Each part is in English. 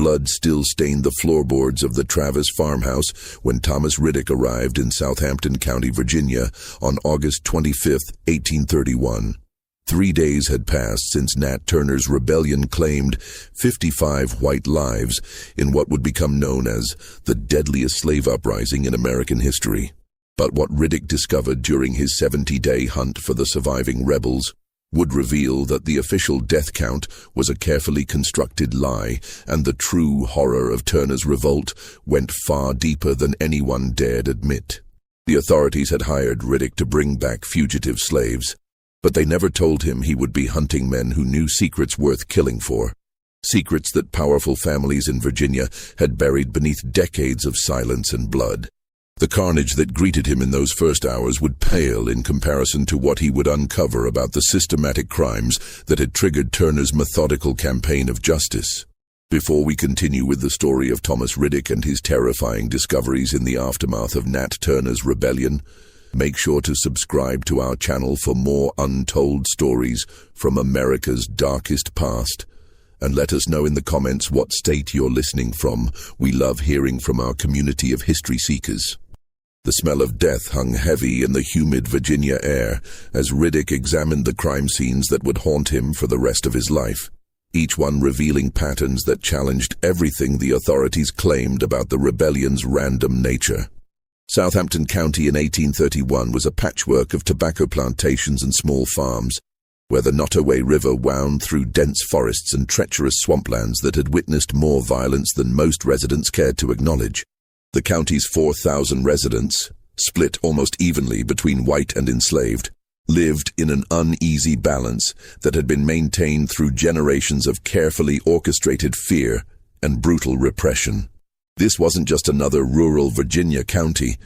Blood still stained the floorboards of the Travis farmhouse when Thomas Riddick arrived in Southampton County, Virginia, on August 25, 1831. 3 days had passed since Nat Turner's rebellion claimed 55 white lives in what would become known as the deadliest slave uprising in American history. But what Riddick discovered during his 70-day hunt for the surviving rebels would reveal that the official death count was a carefully constructed lie, and the true horror of Turner's revolt went far deeper than anyone dared admit. The authorities had hired Riddick to bring back fugitive slaves, but they never told him he would be hunting men who knew secrets worth killing for. Secrets that powerful families in Virginia had buried beneath decades of silence and blood. The carnage that greeted him in those first hours would pale in comparison to what he would uncover about the systematic crimes that had triggered Turner's methodical campaign of justice. Before we continue with the story of Thomas Riddick and his terrifying discoveries in the aftermath of Nat Turner's rebellion, make sure to subscribe to our channel for more untold stories from America's darkest past. And let us know in the comments what state you're listening from. We love hearing from our community of history seekers. The smell of death hung heavy in the humid Virginia air as Riddick examined the crime scenes that would haunt him for the rest of his life, each one revealing patterns that challenged everything the authorities claimed about the rebellion's random nature. Southampton County in 1831 was a patchwork of tobacco plantations and small farms, where the Nottoway River wound through dense forests and treacherous swamplands that had witnessed more violence than most residents cared to acknowledge. The county's 4,000 residents, split almost evenly between white and enslaved, lived in an uneasy balance that had been maintained through generations of carefully orchestrated fear and brutal repression. This wasn't just another rural Virginia county.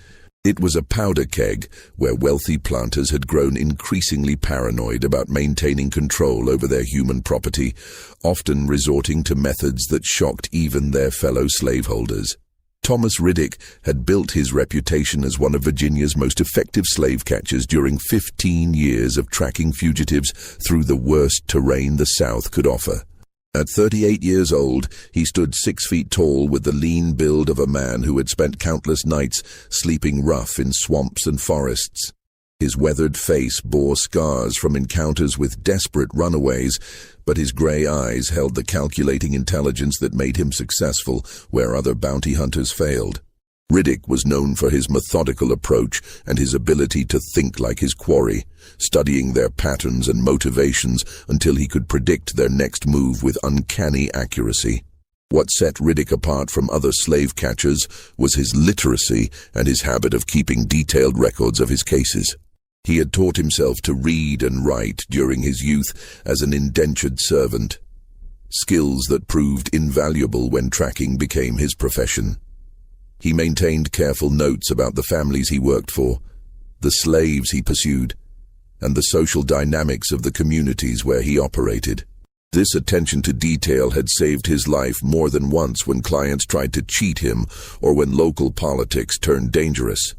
It was a powder keg where wealthy planters had grown increasingly paranoid about maintaining control over their human property, often resorting to methods that shocked even their fellow slaveholders. Thomas Riddick had built his reputation as one of Virginia's most effective slave catchers during 15 years of tracking fugitives through the worst terrain the South could offer. At 38 years old, he stood 6 feet tall with the lean build of a man who had spent countless nights sleeping rough in swamps and forests. His weathered face bore scars from encounters with desperate runaways, but his gray eyes held the calculating intelligence that made him successful where other bounty hunters failed. Riddick was known for his methodical approach and his ability to think like his quarry, studying their patterns and motivations until he could predict their next move with uncanny accuracy. What set Riddick apart from other slave catchers was his literacy and his habit of keeping detailed records of his cases. He had taught himself to read and write during his youth as an indentured servant, skills that proved invaluable when tracking became his profession. He maintained careful notes about the families he worked for, the slaves he pursued, and the social dynamics of the communities where he operated. This attention to detail had saved his life more than once when clients tried to cheat him or when local politics turned dangerous.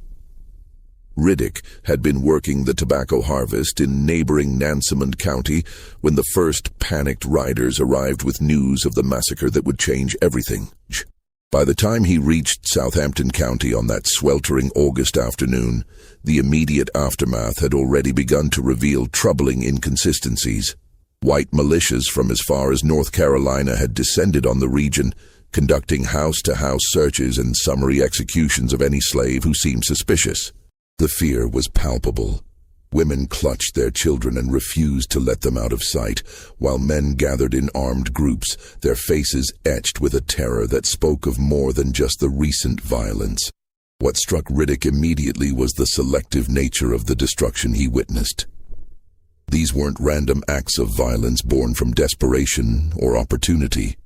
Riddick had been working the tobacco harvest in neighboring Nansemond County when the first panicked riders arrived with news of the massacre that would change everything. By the time he reached Southampton County on that sweltering August afternoon, the immediate aftermath had already begun to reveal troubling inconsistencies. White militias from as far as North Carolina had descended on the region, conducting house-to-house searches and summary executions of any slave who seemed suspicious. The fear was palpable. Women clutched their children and refused to let them out of sight, while men gathered in armed groups, their faces etched with a terror that spoke of more than just the recent violence. What struck Riddick immediately was the selective nature of the destruction he witnessed. These weren't random acts of violence born from desperation or opportunity.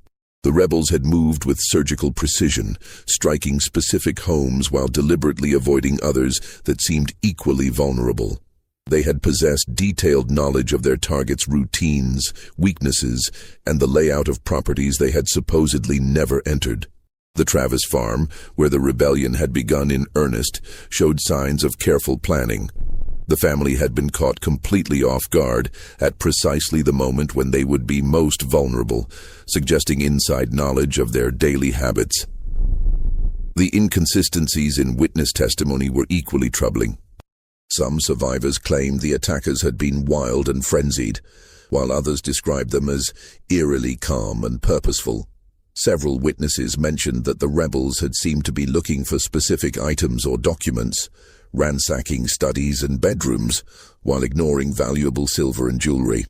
The rebels had moved with surgical precision, striking specific homes while deliberately avoiding others that seemed equally vulnerable. They had possessed detailed knowledge of their targets' routines, weaknesses, and the layout of properties they had supposedly never entered. The Travis farm, where the rebellion had begun in earnest, showed signs of careful planning. The family had been caught completely off guard at precisely the moment when they would be most vulnerable, suggesting inside knowledge of their daily habits. The inconsistencies in witness testimony were equally troubling. Some survivors claimed the attackers had been wild and frenzied, while others described them as eerily calm and purposeful. Several witnesses mentioned that the rebels had seemed to be looking for specific items or documents, ransacking studies and bedrooms, while ignoring valuable silver and jewelry.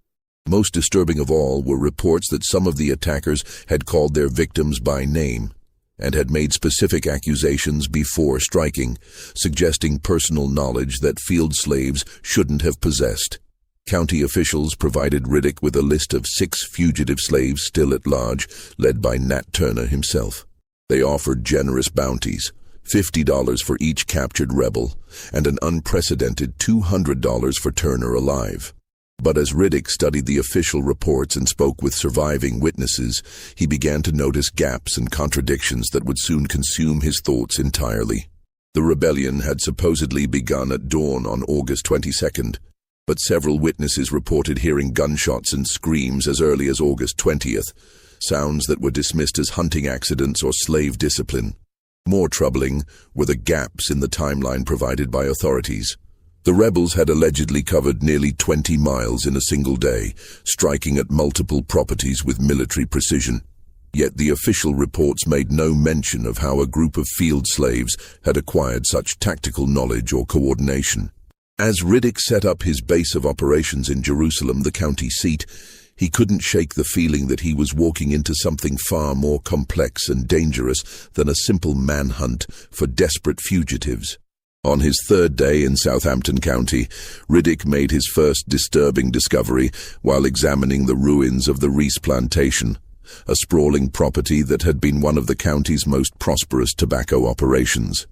Most disturbing of all were reports that some of the attackers had called their victims by name and had made specific accusations before striking, suggesting personal knowledge that field slaves shouldn't have possessed. County officials provided Riddick with a list of 6 fugitive slaves still at large, led by Nat Turner himself. They offered generous bounties, $50 for each captured rebel, and an unprecedented $200 for Turner alive. But as Riddick studied the official reports and spoke with surviving witnesses, he began to notice gaps and contradictions that would soon consume his thoughts entirely. The rebellion had supposedly begun at dawn on August 22nd, but several witnesses reported hearing gunshots and screams as early as August 20th, sounds that were dismissed as hunting accidents or slave discipline. More troubling were the gaps in the timeline provided by authorities. The rebels had allegedly covered nearly 20 miles in a single day, striking at multiple properties with military precision. Yet the official reports made no mention of how a group of field slaves had acquired such tactical knowledge or coordination. As Riddick set up his base of operations in Jerusalem, the county seat, he couldn't shake the feeling that he was walking into something far more complex and dangerous than a simple manhunt for desperate fugitives. On his 3rd day in Southampton County, Riddick made his first disturbing discovery while examining the ruins of the Reese Plantation, a sprawling property that had been one of the county's most prosperous tobacco operations.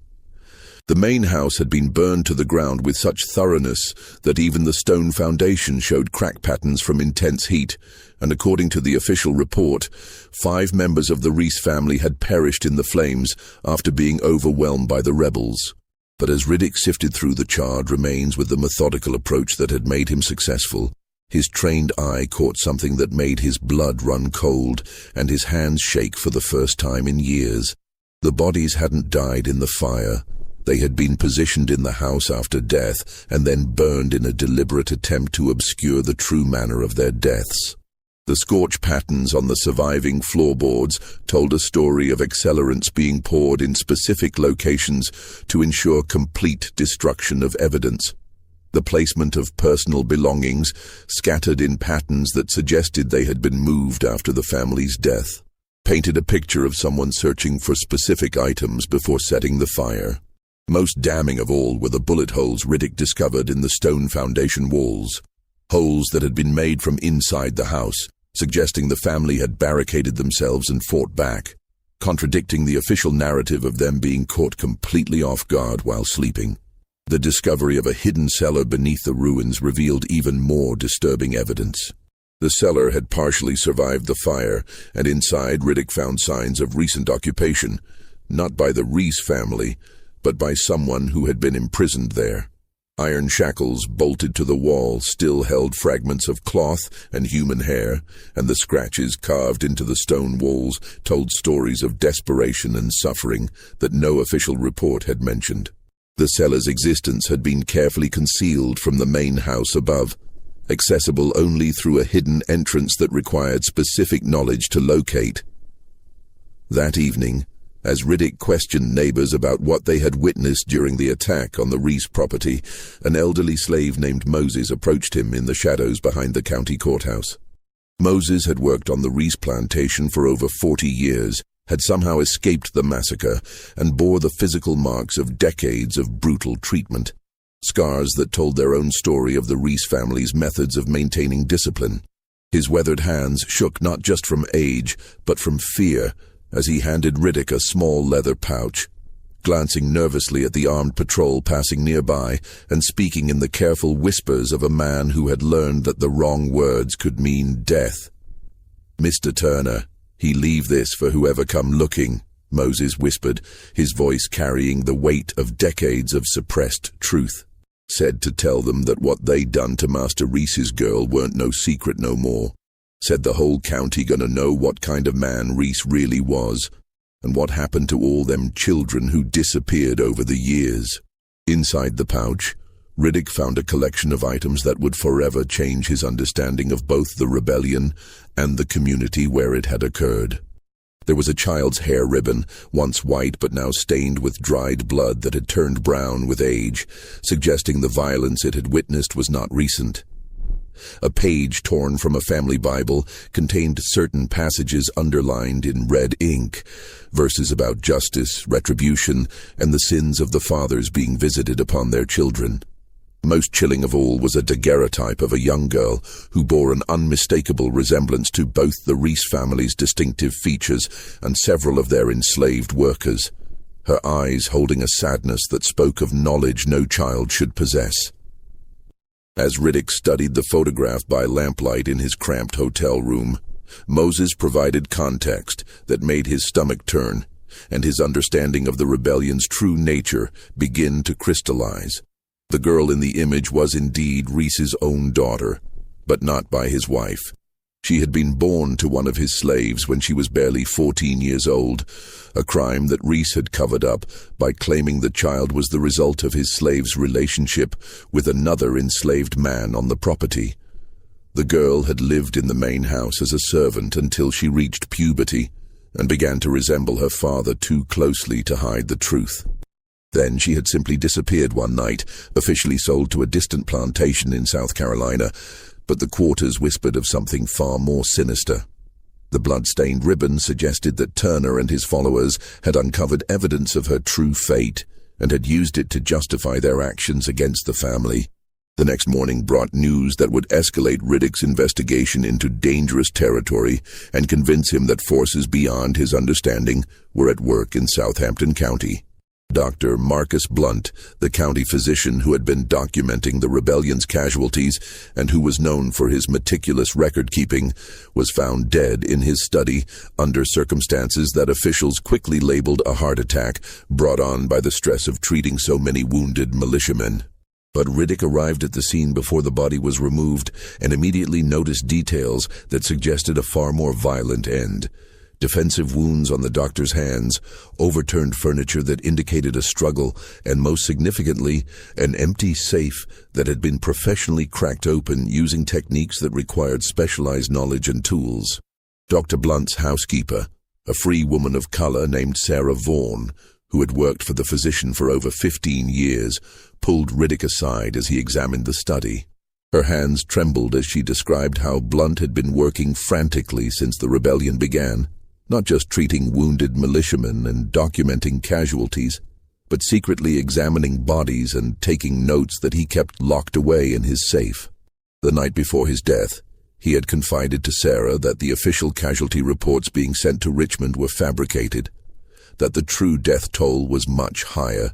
The main house had been burned to the ground with such thoroughness that even the stone foundation showed crack patterns from intense heat, and according to the official report, 5 members of the Reese family had perished in the flames after being overwhelmed by the rebels. But as Riddick sifted through the charred remains with the methodical approach that had made him successful, his trained eye caught something that made his blood run cold and his hands shake for the first time in years. The bodies hadn't died in the fire. They had been positioned in the house after death and then burned in a deliberate attempt to obscure the true manner of their deaths. The scorch patterns on the surviving floorboards told a story of accelerants being poured in specific locations to ensure complete destruction of evidence. The placement of personal belongings scattered in patterns that suggested they had been moved after the family's death painted a picture of someone searching for specific items before setting the fire. Most damning of all were the bullet holes Riddick discovered in the stone foundation walls, holes that had been made from inside the house, suggesting the family had barricaded themselves and fought back, contradicting the official narrative of them being caught completely off guard while sleeping. The discovery of a hidden cellar beneath the ruins revealed even more disturbing evidence. The cellar had partially survived the fire, and inside Riddick found signs of recent occupation, not by the Reese family, but by someone who had been imprisoned there. Iron shackles bolted to the wall still held fragments of cloth and human hair, and the scratches carved into the stone walls told stories of desperation and suffering that no official report had mentioned. The cellar's existence had been carefully concealed from the main house above, accessible only through a hidden entrance that required specific knowledge to locate. That evening, as Riddick questioned neighbors about what they had witnessed during the attack on the Reese property, an elderly slave named Moses approached him in the shadows behind the county courthouse. Moses had worked on the Reese plantation for over 40 years, had somehow escaped the massacre, and bore the physical marks of decades of brutal treatment, scars that told their own story of the Reese family's methods of maintaining discipline. His weathered hands shook not just from age, but from fear, as he handed Riddick a small leather pouch, glancing nervously at the armed patrol passing nearby and speaking in the careful whispers of a man who had learned that the wrong words could mean death. "Mr. Turner, he leave this for whoever come looking," Moses whispered, his voice carrying the weight of decades of suppressed truth. Said to tell them that what they'd done to Master Reese's girl weren't no secret no more. Said the whole county gonna know what kind of man Reese really was, and what happened to all them children who disappeared over the years. Inside the pouch, Riddick found a collection of items that would forever change his understanding of both the rebellion and the community where it had occurred. There was a child's hair ribbon, once white but now stained with dried blood that had turned brown with age, suggesting the violence it had witnessed was not recent. A page torn from a family Bible contained certain passages underlined in red ink, verses about justice, retribution, and the sins of the fathers being visited upon their children. Most chilling of all was a daguerreotype of a young girl who bore an unmistakable resemblance to both the Reese family's distinctive features and several of their enslaved workers, her eyes holding a sadness that spoke of knowledge no child should possess. As Riddick studied the photograph by lamplight in his cramped hotel room, Moses provided context that made his stomach turn, and his understanding of the rebellion's true nature begin to crystallize. The girl in the image was indeed Reese's own daughter, but not by his wife. She had been born to one of his slaves when she was barely 14 years old, a crime that Reese had covered up by claiming the child was the result of his slave's relationship with another enslaved man on the property. The girl had lived in the main house as a servant until she reached puberty and began to resemble her father too closely to hide the truth. Then she had simply disappeared one night, officially sold to a distant plantation in South Carolina, but the quarters whispered of something far more sinister. The blood-stained ribbon suggested that Turner and his followers had uncovered evidence of her true fate and had used it to justify their actions against the family. The next morning brought news that would escalate Riddick's investigation into dangerous territory and convince him that forces beyond his understanding were at work in Southampton County. Dr. Marcus Blunt, the county physician who had been documenting the rebellion's casualties and who was known for his meticulous record-keeping, was found dead in his study under circumstances that officials quickly labeled a heart attack brought on by the stress of treating so many wounded militiamen. But Riddick arrived at the scene before the body was removed and immediately noticed details that suggested a far more violent end. Defensive wounds on the doctor's hands, overturned furniture that indicated a struggle, and most significantly, an empty safe that had been professionally cracked open using techniques that required specialized knowledge and tools. Dr. Blunt's housekeeper, a free woman of color named Sarah Vaughan, who had worked for the physician for over 15 years, pulled Riddick aside as he examined the study. Her hands trembled as she described how Blunt had been working frantically since the rebellion began. Not just treating wounded militiamen and documenting casualties, but secretly examining bodies and taking notes that he kept locked away in his safe. The night before his death, he had confided to Sarah that the official casualty reports being sent to Richmond were fabricated, that the true death toll was much higher,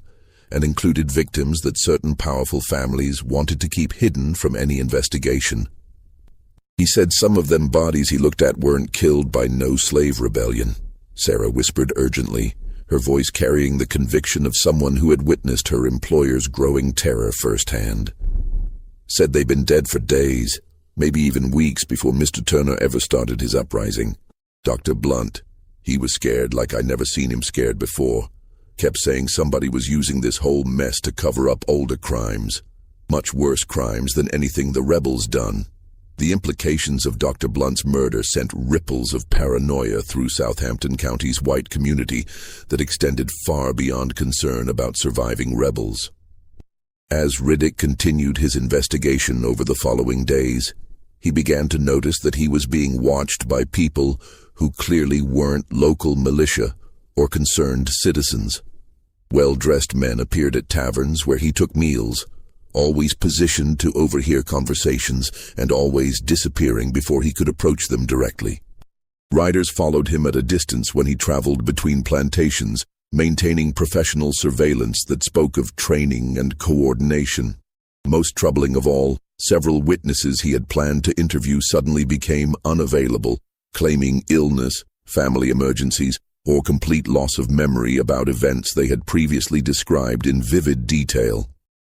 and included victims that certain powerful families wanted to keep hidden from any investigation. He said some of them bodies he looked at weren't killed by no slave rebellion, Sarah whispered urgently, her voice carrying the conviction of someone who had witnessed her employer's growing terror firsthand. Said they'd been dead for days, maybe even weeks before Mr. Turner ever started his uprising. Dr. Blunt, he was scared like I'd never seen him scared before, kept saying somebody was using this whole mess to cover up older crimes, much worse crimes than anything the rebels done. The implications of Dr. Blunt's murder sent ripples of paranoia through Southampton County's white community that extended far beyond concern about surviving rebels. As Riddick continued his investigation over the following days, he began to notice that he was being watched by people who clearly weren't local militia or concerned citizens. Well-dressed men appeared at taverns where he took meals, always positioned to overhear conversations and always disappearing before he could approach them directly. Riders followed him at a distance when he traveled between plantations, maintaining professional surveillance that spoke of training and coordination. Most troubling of all, several witnesses he had planned to interview suddenly became unavailable, claiming illness, family emergencies, or complete loss of memory about events they had previously described in vivid detail.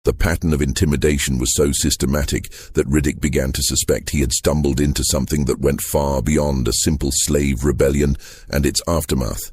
The pattern of intimidation was so systematic that Riddick began to suspect he had stumbled into something that went far beyond a simple slave rebellion and its aftermath.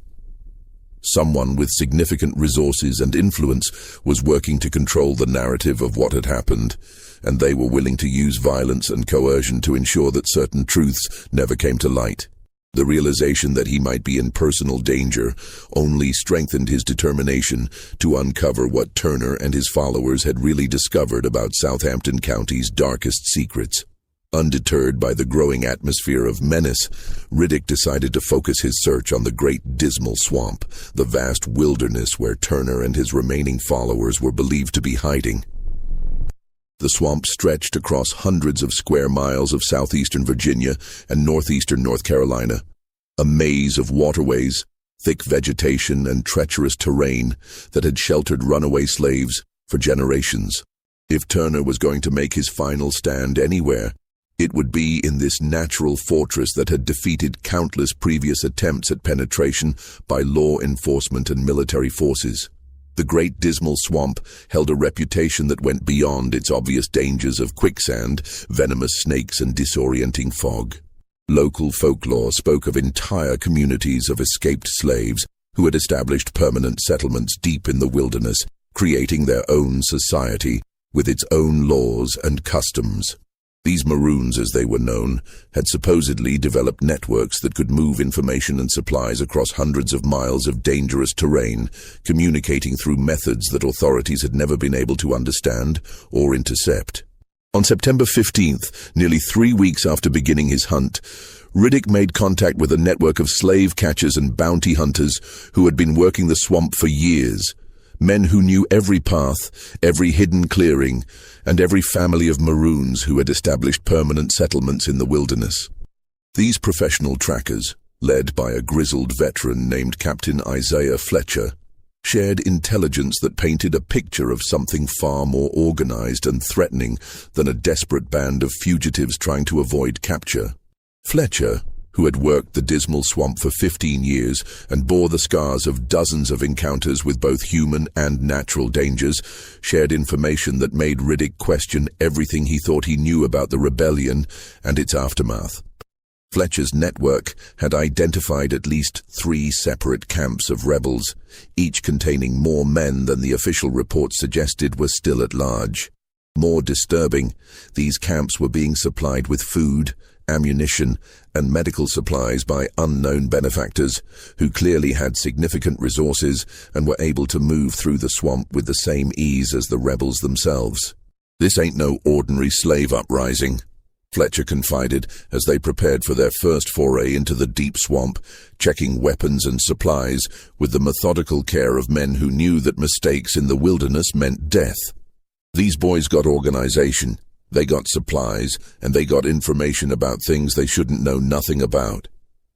Someone with significant resources and influence was working to control the narrative of what had happened, and they were willing to use violence and coercion to ensure that certain truths never came to light. The realization that he might be in personal danger only strengthened his determination to uncover what Turner and his followers had really discovered about Southampton County's darkest secrets. Undeterred by the growing atmosphere of menace, Riddick decided to focus his search on the Great Dismal Swamp, the vast wilderness where Turner and his remaining followers were believed to be hiding. The swamp stretched across hundreds of square miles of southeastern Virginia and northeastern North Carolina, a maze of waterways, thick vegetation, and treacherous terrain that had sheltered runaway slaves for generations. If Turner was going to make his final stand anywhere, it would be in this natural fortress that had defeated countless previous attempts at penetration by law enforcement and military forces. The Great Dismal Swamp held a reputation that went beyond its obvious dangers of quicksand, venomous snakes, and disorienting fog. Local folklore spoke of entire communities of escaped slaves who had established permanent settlements deep in the wilderness, creating their own society with its own laws and customs. These Maroons, as they were known, had supposedly developed networks that could move information and supplies across hundreds of miles of dangerous terrain, communicating through methods that authorities had never been able to understand or intercept. On September 15th, nearly 3 weeks after beginning his hunt, Riddick made contact with a network of slave catchers and bounty hunters who had been working the swamp for years. Men who knew every path, every hidden clearing, and every family of Maroons who had established permanent settlements in the wilderness. These professional trackers, led by a grizzled veteran named Captain Isaiah Fletcher, shared intelligence that painted a picture of something far more organized and threatening than a desperate band of fugitives trying to avoid capture. Fletcher, who had worked the Dismal Swamp for 15 years and bore the scars of dozens of encounters with both human and natural dangers, shared information that made Riddick question everything he thought he knew about the rebellion and its aftermath. Fletcher's network had identified at least 3 separate camps of rebels, each containing more men than the official reports suggested were still at large. More disturbing, these camps were being supplied with food, ammunition, and medical supplies by unknown benefactors who clearly had significant resources and were able to move through the swamp with the same ease as the rebels themselves. "This ain't no ordinary slave uprising," Fletcher confided as they prepared for their first foray into the deep swamp, checking weapons and supplies with the methodical care of men who knew that mistakes in the wilderness meant death. "These boys got organization. They got supplies, and they got information about things they shouldn't know nothing about.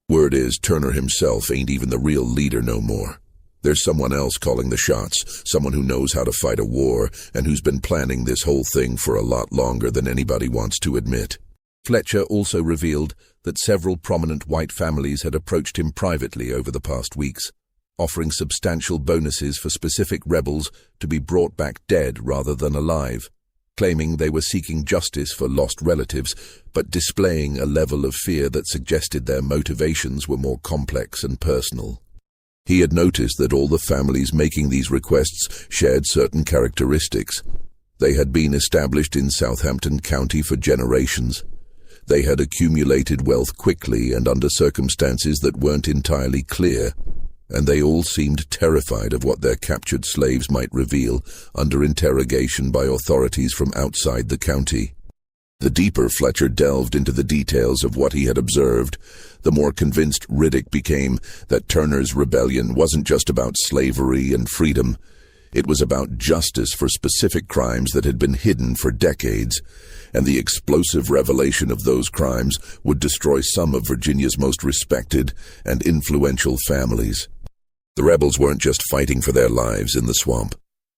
Word is, Turner himself ain't even the real leader no more. There's someone else calling the shots, someone who knows how to fight a war, and who's been planning this whole thing for a lot longer than anybody wants to admit." Fletcher also revealed that several prominent white families had approached him privately over the past weeks, offering substantial bonuses for specific rebels to be brought back dead rather than alive, claiming they were seeking justice for lost relatives, but displaying a level of fear that suggested their motivations were more complex and personal. He had noticed that all the families making these requests shared certain characteristics. They had been established in Southampton County for generations. They had accumulated wealth quickly and under circumstances that weren't entirely clear, and they all seemed terrified of what their captured slaves might reveal under interrogation by authorities from outside the county. The deeper Fletcher delved into the details of what he had observed, the more convinced Riddick became that Turner's rebellion wasn't just about slavery and freedom. It was about justice for specific crimes that had been hidden for decades, and the explosive revelation of those crimes would destroy some of Virginia's most respected and influential families. The rebels weren't just fighting for their lives in the swamp.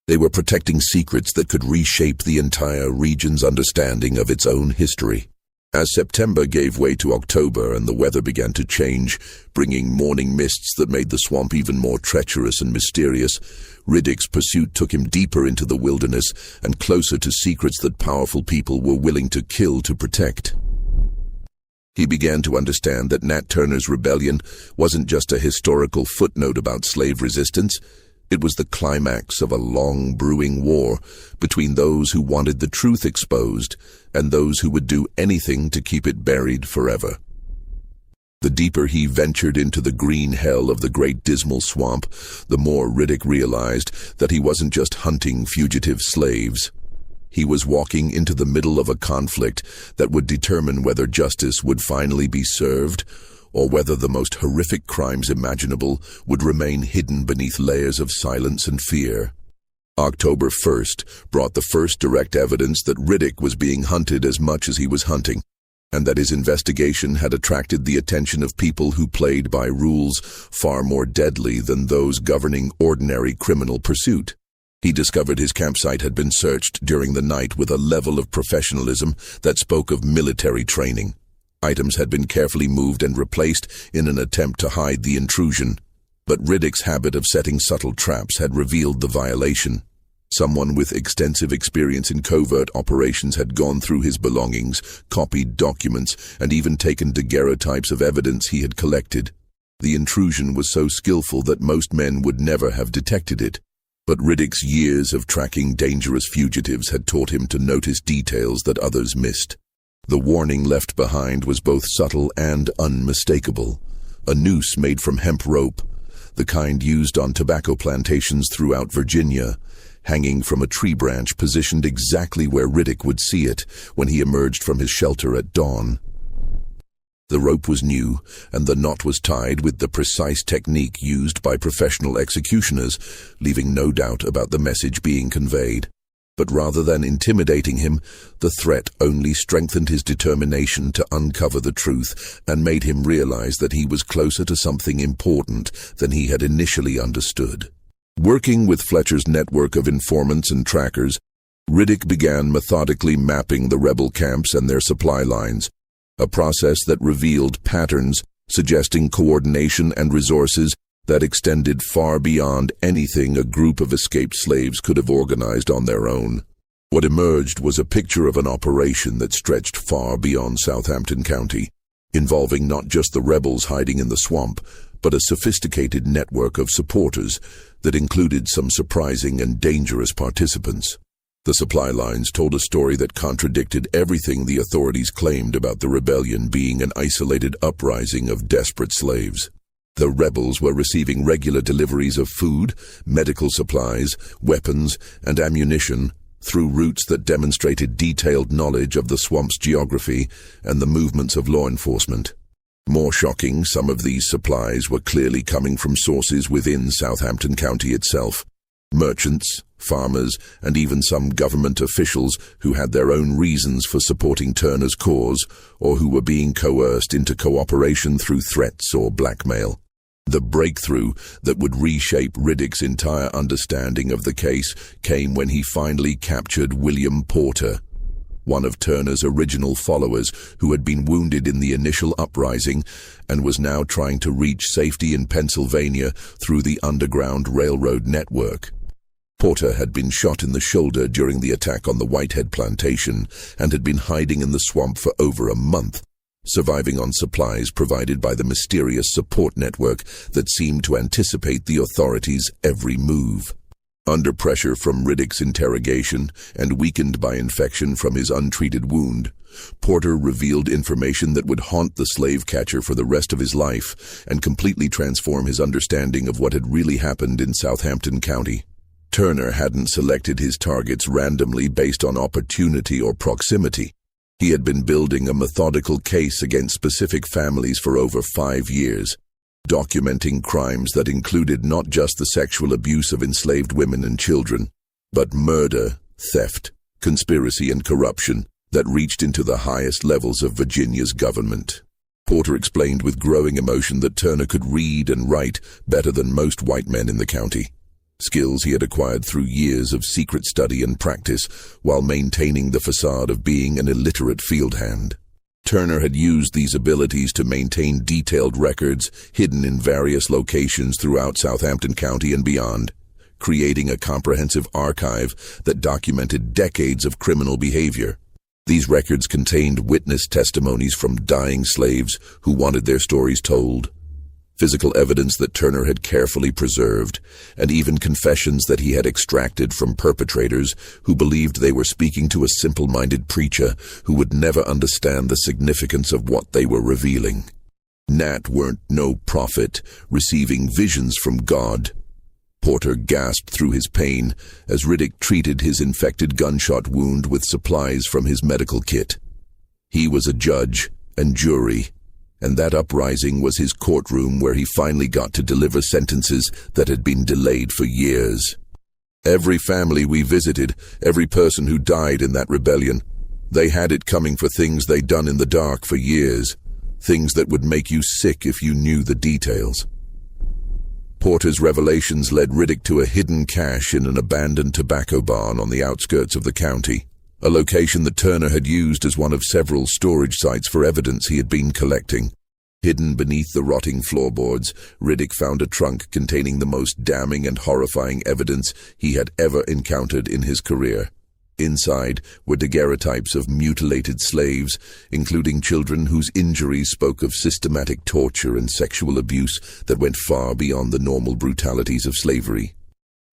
They were protecting secrets that could reshape the entire region's understanding of its own history. As September gave way to October and the weather began to change, bringing morning mists that made the swamp even more treacherous and mysterious, Riddick's pursuit took him deeper into the wilderness and closer to secrets that powerful people were willing to kill to protect. He began to understand that Nat Turner's rebellion wasn't just a historical footnote about slave resistance. It was the climax of a long brewing war between those who wanted the truth exposed and those who would do anything to keep it buried forever. The deeper he ventured into the green hell of the Great Dismal Swamp, the more Riddick realized that he wasn't just hunting fugitive slaves. He was walking into the middle of a conflict that would determine whether justice would finally be served or whether the most horrific crimes imaginable would remain hidden beneath layers of silence and fear. October 1st brought the first direct evidence that Riddick was being hunted as much as he was hunting, and that his investigation had attracted the attention of people who played by rules far more deadly than those governing ordinary criminal pursuit. He discovered his campsite had been searched during the night with a level of professionalism that spoke of military training. Items had been carefully moved and replaced in an attempt to hide the intrusion. But Riddick's habit of setting subtle traps had revealed the violation. Someone with extensive experience in covert operations had gone through his belongings, copied documents, and even taken daguerreotypes of evidence he had collected. The intrusion was so skillful that most men would never have detected it. But Riddick's years of tracking dangerous fugitives had taught him to notice details that others missed. The warning left behind was both subtle and unmistakable. A noose made from hemp rope, the kind used on tobacco plantations throughout Virginia, hanging from a tree branch positioned exactly where Riddick would see it when he emerged from his shelter at dawn. The rope was new, and the knot was tied with the precise technique used by professional executioners, leaving no doubt about the message being conveyed. But rather than intimidating him, the threat only strengthened his determination to uncover the truth and made him realize that he was closer to something important than he had initially understood. Working with Fletcher's network of informants and trackers, Riddick began methodically mapping the rebel camps and their supply lines, a process that revealed patterns suggesting coordination and resources that extended far beyond anything a group of escaped slaves could have organized on their own. What emerged was a picture of an operation that stretched far beyond Southampton County, involving not just the rebels hiding in the swamp, but a sophisticated network of supporters that included some surprising and dangerous participants. The supply lines told a story that contradicted everything the authorities claimed about the rebellion being an isolated uprising of desperate slaves. The rebels were receiving regular deliveries of food, medical supplies, weapons, and ammunition through routes that demonstrated detailed knowledge of the swamp's geography and the movements of law enforcement. More shocking, some of these supplies were clearly coming from sources within Southampton County itself. Merchants, farmers, and even some government officials who had their own reasons for supporting Turner's cause, or who were being coerced into cooperation through threats or blackmail. The breakthrough that would reshape Riddick's entire understanding of the case came when he finally captured William Porter, one of Turner's original followers who had been wounded in the initial uprising and was now trying to reach safety in Pennsylvania through the Underground Railroad network. Porter had been shot in the shoulder during the attack on the Whitehead plantation and had been hiding in the swamp for over a month, surviving on supplies provided by the mysterious support network that seemed to anticipate the authorities' every move. Under pressure from Riddick's interrogation and weakened by infection from his untreated wound, Porter revealed information that would haunt the slave catcher for the rest of his life and completely transform his understanding of what had really happened in Southampton County. Turner hadn't selected his targets randomly based on opportunity or proximity. He had been building a methodical case against specific families for over 5 years, documenting crimes that included not just the sexual abuse of enslaved women and children, but murder, theft, conspiracy, and corruption that reached into the highest levels of Virginia's government. Porter explained with growing emotion that Turner could read and write better than most white men in the county, skills he had acquired through years of secret study and practice while maintaining the facade of being an illiterate field hand. Turner had used these abilities to maintain detailed records hidden in various locations throughout Southampton County and beyond, creating a comprehensive archive that documented decades of criminal behavior. These records contained witness testimonies from dying slaves who wanted their stories told, physical evidence that Turner had carefully preserved, and even confessions that he had extracted from perpetrators who believed they were speaking to a simple-minded preacher who would never understand the significance of what they were revealing. Nat weren't no prophet, receiving visions from God. Porter gasped through his pain as Riddick treated his infected gunshot wound with supplies from his medical kit. He was a judge and jury, and that uprising was his courtroom where he finally got to deliver sentences that had been delayed for years. Every family we visited, every person who died in that rebellion, they had it coming for things they'd done in the dark for years, things that would make you sick if you knew the details. Porter's revelations led Riddick to a hidden cache in an abandoned tobacco barn on the outskirts of the county, a location that Turner had used as one of several storage sites for evidence he had been collecting. Hidden beneath the rotting floorboards, Riddick found a trunk containing the most damning and horrifying evidence he had ever encountered in his career. Inside were daguerreotypes of mutilated slaves, including children whose injuries spoke of systematic torture and sexual abuse that went far beyond the normal brutalities of slavery.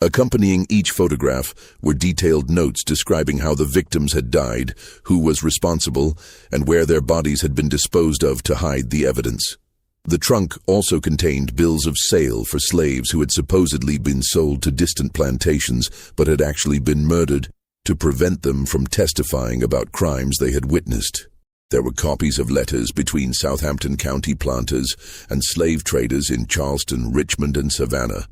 Accompanying each photograph were detailed notes describing how the victims had died, who was responsible, and where their bodies had been disposed of to hide the evidence. The trunk also contained bills of sale for slaves who had supposedly been sold to distant plantations but had actually been murdered to prevent them from testifying about crimes they had witnessed. There were copies of letters between Southampton County planters and slave traders in Charleston, Richmond, and Savannah,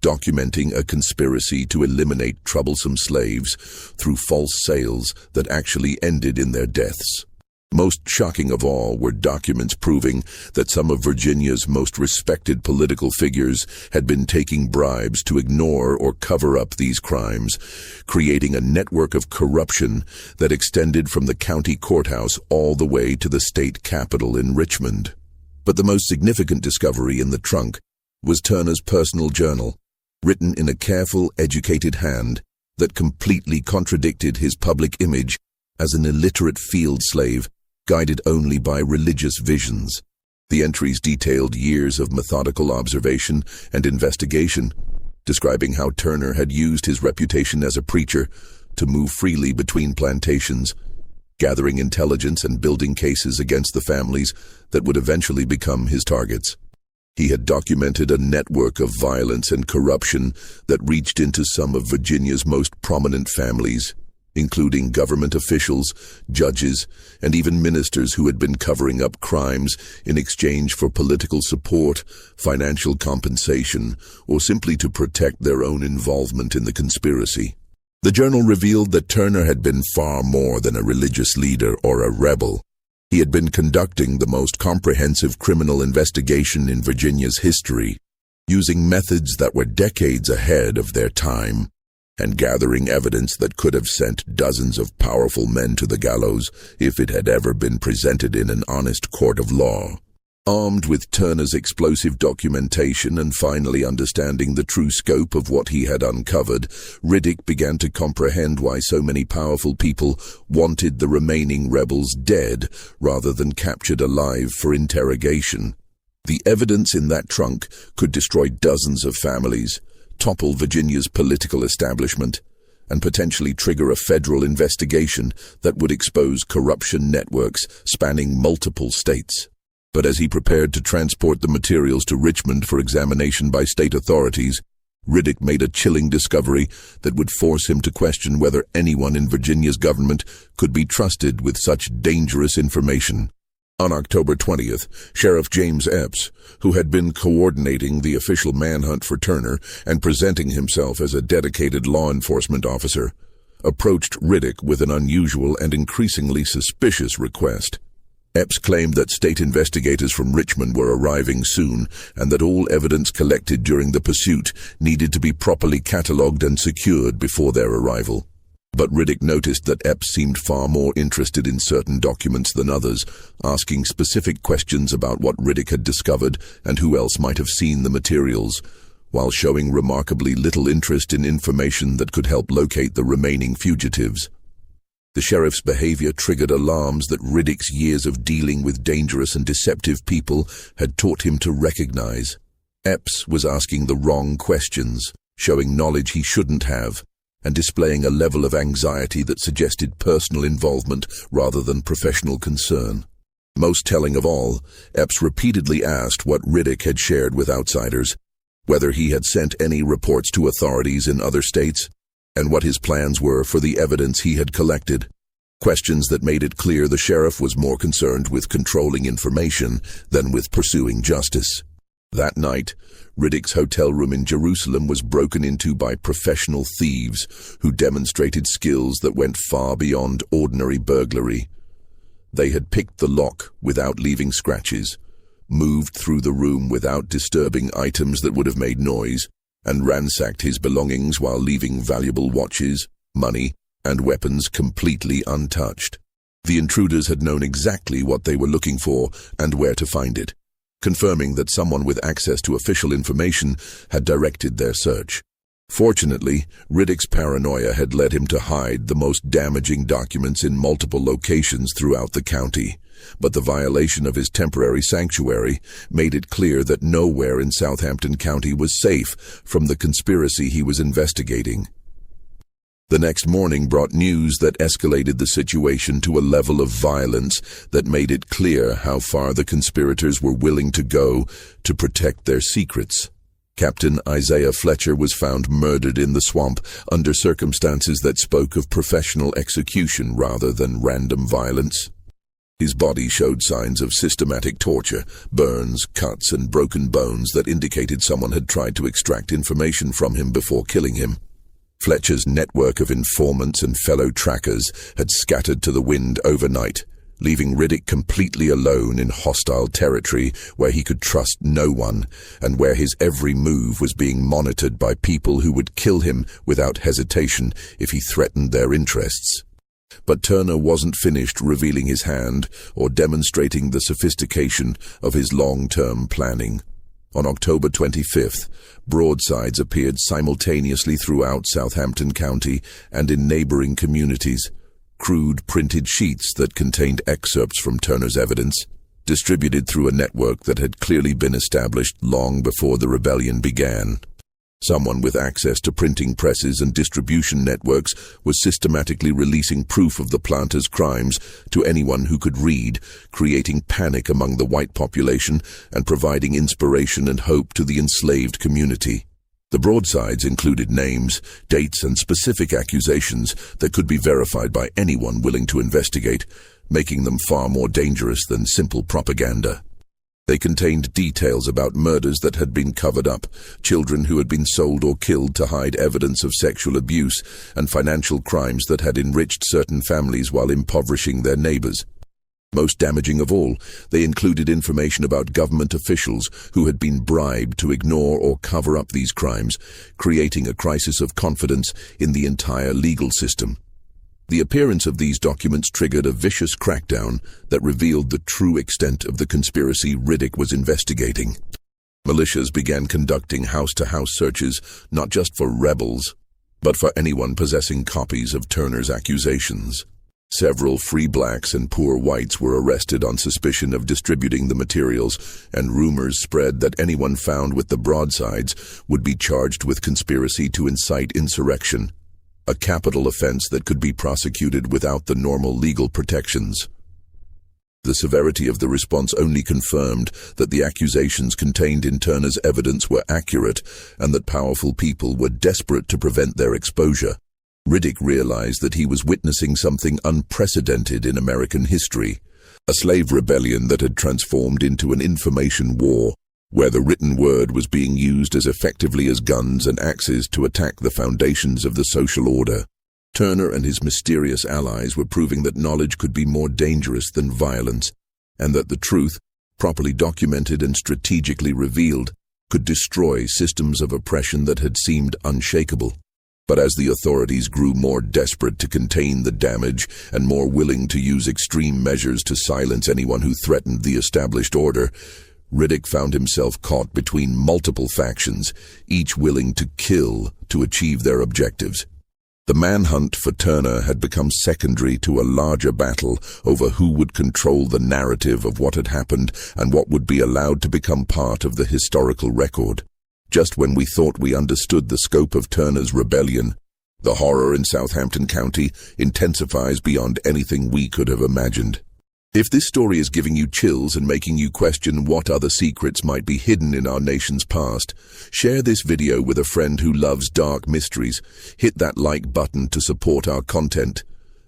documenting a conspiracy to eliminate troublesome slaves through false sales that actually ended in their deaths. Most shocking of all were documents proving that some of Virginia's most respected political figures had been taking bribes to ignore or cover up these crimes, creating a network of corruption that extended from the county courthouse all the way to the state capitol in Richmond. But the most significant discovery in the trunk was Turner's personal journal, written in a careful, educated hand that completely contradicted his public image as an illiterate field slave guided only by religious visions. The entries detailed years of methodical observation and investigation, describing how Turner had used his reputation as a preacher to move freely between plantations, gathering intelligence and building cases against the families that would eventually become his targets. He had documented a network of violence and corruption that reached into some of Virginia's most prominent families, including government officials, judges, and even ministers who had been covering up crimes in exchange for political support, financial compensation, or simply to protect their own involvement in the conspiracy. The journal revealed that Turner had been far more than a religious leader or a rebel. He had been conducting the most comprehensive criminal investigation in Virginia's history, using methods that were decades ahead of their time, and gathering evidence that could have sent dozens of powerful men to the gallows if it had ever been presented in an honest court of law. Armed with Turner's explosive documentation and finally understanding the true scope of what he had uncovered, Riddick began to comprehend why so many powerful people wanted the remaining rebels dead rather than captured alive for interrogation. The evidence in that trunk could destroy dozens of families, topple Virginia's political establishment, and potentially trigger a federal investigation that would expose corruption networks spanning multiple states. But as he prepared to transport the materials to Richmond for examination by state authorities, Riddick made a chilling discovery that would force him to question whether anyone in Virginia's government could be trusted with such dangerous information. On October 20th, Sheriff James Epps, who had been coordinating the official manhunt for Turner and presenting himself as a dedicated law enforcement officer, approached Riddick with an unusual and increasingly suspicious request. Epps claimed that state investigators from Richmond were arriving soon and that all evidence collected during the pursuit needed to be properly catalogued and secured before their arrival. But Riddick noticed that Epps seemed far more interested in certain documents than others, asking specific questions about what Riddick had discovered and who else might have seen the materials, while showing remarkably little interest in information that could help locate the remaining fugitives. The sheriff's behavior triggered alarms that Riddick's years of dealing with dangerous and deceptive people had taught him to recognize. Epps was asking the wrong questions, showing knowledge he shouldn't have, and displaying a level of anxiety that suggested personal involvement rather than professional concern. Most telling of all, Epps repeatedly asked what Riddick had shared with outsiders, whether he had sent any reports to authorities in other states, and what his plans were for the evidence he had collected. Questions that made it clear the sheriff was more concerned with controlling information than with pursuing justice. That night, Riddick's hotel room in Jerusalem was broken into by professional thieves who demonstrated skills that went far beyond ordinary burglary. They had picked the lock without leaving scratches, moved through the room without disturbing items that would have made noise, and ransacked his belongings while leaving valuable watches, money, and weapons completely untouched. The intruders had known exactly what they were looking for and where to find it, confirming that someone with access to official information had directed their search. Fortunately, Riddick's paranoia had led him to hide the most damaging documents in multiple locations throughout the county, but the violation of his temporary sanctuary made it clear that nowhere in Southampton County was safe from the conspiracy he was investigating. The next morning brought news that escalated the situation to a level of violence that made it clear how far the conspirators were willing to go to protect their secrets. Captain Isaiah Fletcher was found murdered in the swamp under circumstances that spoke of professional execution rather than random violence. His body showed signs of systematic torture, burns, cuts, and broken bones that indicated someone had tried to extract information from him before killing him. Fletcher's network of informants and fellow trackers had scattered to the wind overnight, leaving Riddick completely alone in hostile territory where he could trust no one and where his every move was being monitored by people who would kill him without hesitation if he threatened their interests. But Turner wasn't finished revealing his hand or demonstrating the sophistication of his long-term planning. On October 25th, broadsides appeared simultaneously throughout Southampton County and in neighboring communities, crude printed sheets that contained excerpts from Turner's evidence, distributed through a network that had clearly been established long before the rebellion began. Someone with access to printing presses and distribution networks was systematically releasing proof of the planters' crimes to anyone who could read, creating panic among the white population and providing inspiration and hope to the enslaved community. The broadsides included names, dates, and specific accusations that could be verified by anyone willing to investigate, making them far more dangerous than simple propaganda. They contained details about murders that had been covered up, children who had been sold or killed to hide evidence of sexual abuse, and financial crimes that had enriched certain families while impoverishing their neighbors. Most damaging of all, they included information about government officials who had been bribed to ignore or cover up these crimes, creating a crisis of confidence in the entire legal system. The appearance of these documents triggered a vicious crackdown that revealed the true extent of the conspiracy Riddick was investigating. Militias began conducting house-to-house searches, not just for rebels, but for anyone possessing copies of Turner's accusations. Several free blacks and poor whites were arrested on suspicion of distributing the materials, and rumors spread that anyone found with the broadsides would be charged with conspiracy to incite insurrection, a capital offense that could be prosecuted without the normal legal protections. The severity of the response only confirmed that the accusations contained in Turner's evidence were accurate and that powerful people were desperate to prevent their exposure. Riddick realized that he was witnessing something unprecedented in American history, a slave rebellion that had transformed into an information war, where the written word was being used as effectively as guns and axes to attack the foundations of the social order. Turner and his mysterious allies were proving that knowledge could be more dangerous than violence, and that the truth, properly documented and strategically revealed, could destroy systems of oppression that had seemed unshakable. But as the authorities grew more desperate to contain the damage and more willing to use extreme measures to silence anyone who threatened the established order, Riddick found himself caught between multiple factions, each willing to kill to achieve their objectives. The manhunt for Turner had become secondary to a larger battle over who would control the narrative of what had happened and what would be allowed to become part of the historical record. Just when we thought we understood the scope of Turner's rebellion, the horror in Southampton County intensifies beyond anything we could have imagined. If this story is giving you chills and making you question what other secrets might be hidden in our nation's past, share this video with a friend who loves dark mysteries, hit that like button to support our content,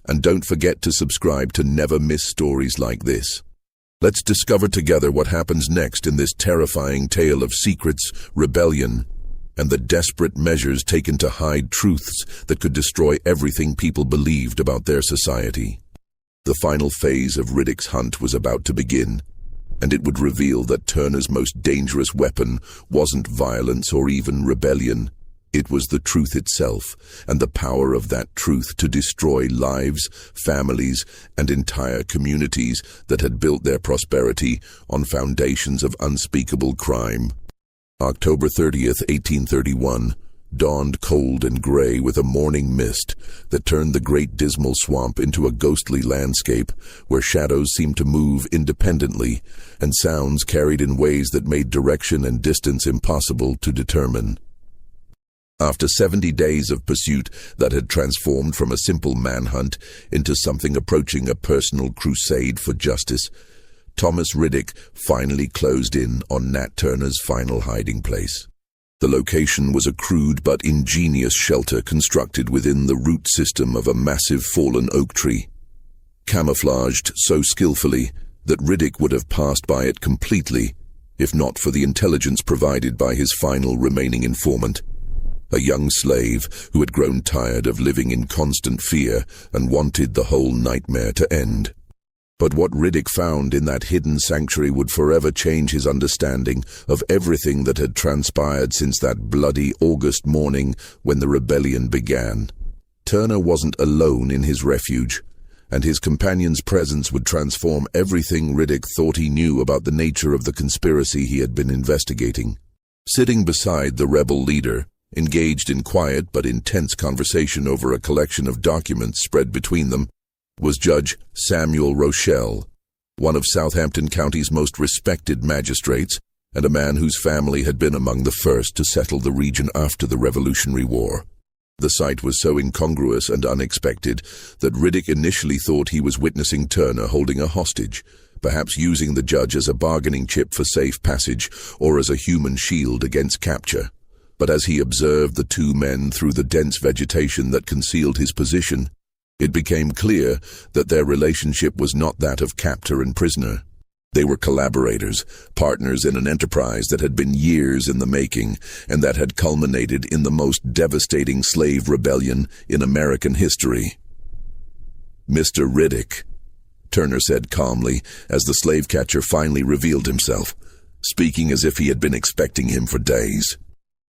and don't forget to subscribe to never miss stories like this. Let's discover together what happens next in this terrifying tale of secrets, rebellion, and the desperate measures taken to hide truths that could destroy everything people believed about their society. The final phase of Riddick's hunt was about to begin, and it would reveal that Turner's most dangerous weapon wasn't violence or even rebellion. It was the truth itself, and the power of that truth to destroy lives, families, and entire communities that had built their prosperity on foundations of unspeakable crime. October 30th, 1831. Dawned cold and gray with a morning mist that turned the great dismal swamp into a ghostly landscape where shadows seemed to move independently and sounds carried in ways that made direction and distance impossible to determine. After 70 days of pursuit that had transformed from a simple manhunt into something approaching a personal crusade for justice, Thomas Riddick finally closed in on Nat Turner's final hiding place. The location was a crude but ingenious shelter constructed within the root system of a massive fallen oak tree, camouflaged so skillfully that Riddick would have passed by it completely, if not for the intelligence provided by his final remaining informant, a young slave who had grown tired of living in constant fear and wanted the whole nightmare to end. But what Riddick found in that hidden sanctuary would forever change his understanding of everything that had transpired since that bloody August morning when the rebellion began. Turner wasn't alone in his refuge, and his companion's presence would transform everything Riddick thought he knew about the nature of the conspiracy he had been investigating. Sitting beside the rebel leader, engaged in quiet but intense conversation over a collection of documents spread between them, was Judge Samuel Rochelle, one of Southampton County's most respected magistrates and a man whose family had been among the first to settle the region after the Revolutionary War. The sight was so incongruous and unexpected that Riddick initially thought he was witnessing Turner holding a hostage, perhaps using the judge as a bargaining chip for safe passage or as a human shield against capture. But as he observed the two men through the dense vegetation that concealed his position, it became clear that their relationship was not that of captor and prisoner. They were collaborators, partners in an enterprise that had been years in the making and that had culminated in the most devastating slave rebellion in American history. "Mr. Riddick," Turner said calmly as the slave catcher finally revealed himself, speaking as if he had been expecting him for days.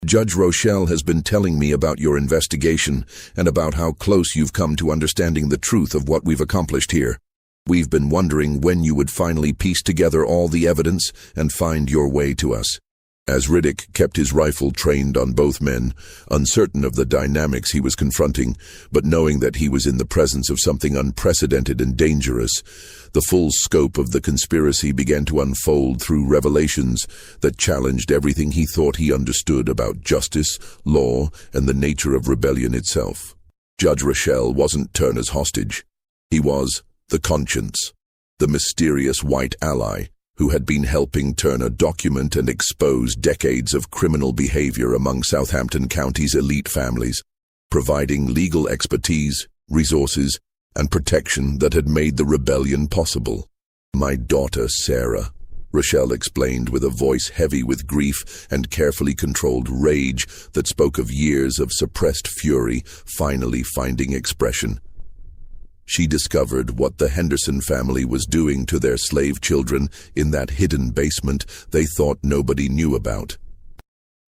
"Judge Rochelle has been telling me about your investigation and about how close you've come to understanding the truth of what we've accomplished here. We've been wondering when you would finally piece together all the evidence and find your way to us." As Riddick kept his rifle trained on both men, uncertain of the dynamics he was confronting, but knowing that he was in the presence of something unprecedented and dangerous, the full scope of the conspiracy began to unfold through revelations that challenged everything he thought he understood about justice, law, and the nature of rebellion itself. Judge Rochelle wasn't Turner's hostage. He was the conscience, the mysterious white ally who had been helping Turner document and expose decades of criminal behavior among Southampton County's elite families, providing legal expertise, resources, and protection that had made the rebellion possible. "My daughter, Sarah," Rochelle explained with a voice heavy with grief and carefully controlled rage that spoke of years of suppressed fury finally finding expression. She discovered what the Henderson family was doing to their slave children in that hidden basement they thought nobody knew about.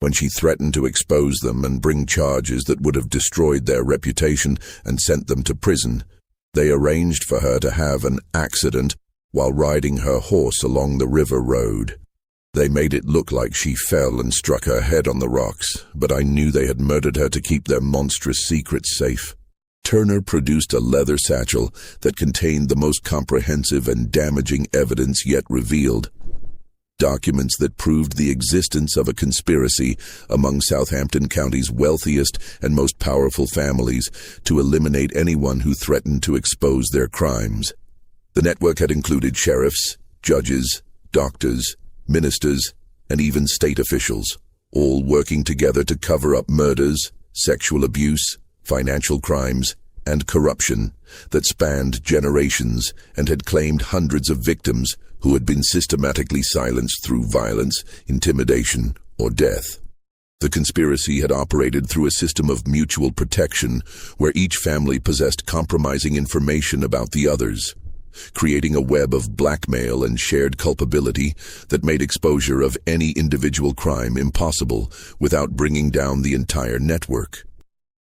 when she threatened to expose them and bring charges that would have destroyed their reputation and sent them to prison. They arranged for her to have an accident while riding her horse along the river road. They made it look like she fell and struck her head on the rocks, but I knew they had murdered her to keep their monstrous secrets safe. Turner produced a leather satchel that contained the most comprehensive and damaging evidence yet revealed. Documents that proved the existence of a conspiracy among Southampton County's wealthiest and most powerful families to eliminate anyone who threatened to expose their crimes. The network had included sheriffs, judges, doctors, ministers, and even state officials, all working together to cover up murders, sexual abuse, financial crimes, and corruption that spanned generations and had claimed hundreds of victims who had been systematically silenced through violence, intimidation, or death. The conspiracy had operated through a system of mutual protection where each family possessed compromising information about the others, creating a web of blackmail and shared culpability that made exposure of any individual crime impossible without bringing down the entire network.